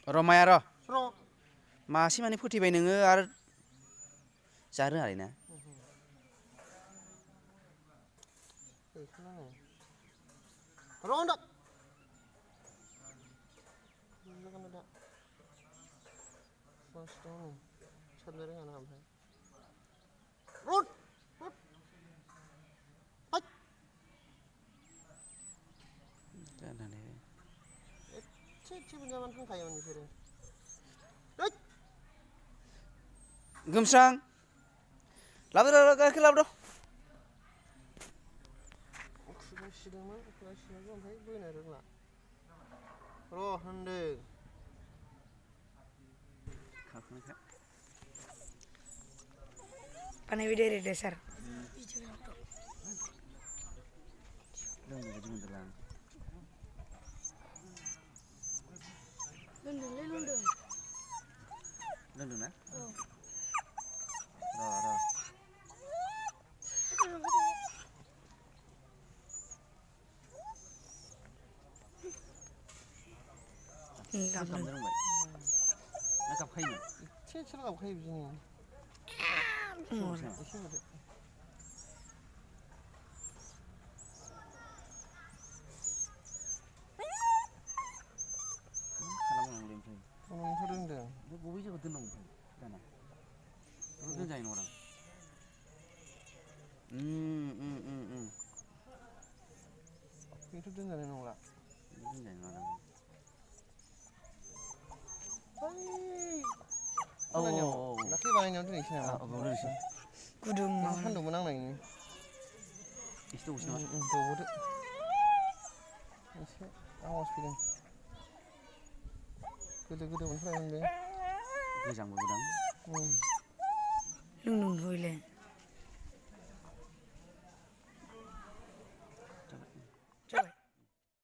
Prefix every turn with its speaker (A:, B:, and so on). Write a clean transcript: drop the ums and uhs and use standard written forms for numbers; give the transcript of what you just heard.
A: रमाया र'
B: र'
A: मासे माने फोथैबाय नोङो आरो जा रोङालै ना
B: र' होनदों जागोन दा फार्स्टआव सारनो रोङा ना ओमफ्राय रद
A: जानानै
B: एसे मोनजाबानो थांखायोमोन बिसोरो
A: गोमस्रां लाबोदो गाइखेर लाबोदो
B: खुगा सिदोंमोन खुगा सिनांगौ ओमफ्राय बोनो रोंला र' होनदों
C: बानायबाय डाइरेक्ट सार
A: लोंनो बायदि मोनदोंलां
C: लोंदोंलै लोंदों
A: लोंदोंना
C: औ
A: र'
C: गाबदों
A: गाबनो रोंबाय ना गाबखायोमोन
B: एसेल' गाबखायो बिदिनो एसे होदो
A: खालामनांगौलै ओमफ्राय
B: नोंथ' रोंदों
A: ओमफ्राय बबे जायगायाव दोननांगौ ओमफ्राय दाना बेखौ दोनजानाय नङादां
B: बेथ' दोनजानाय नंला
A: दोनजानाय नङादां औ
B: फरायनायाव दाख्लै बानायनायाव दोनहैसै नामा
A: औ दोननोसै
C: गुदुं
B: बेखौ
C: माबाना
B: सान्दुंबो नांनायनि
A: एसे दौसै नामा
B: दौहरदो एसे आवाज फैदों गोदो मोनथारामोन बे
A: गोजांबोदां
C: लोंदोंथ' बेलाय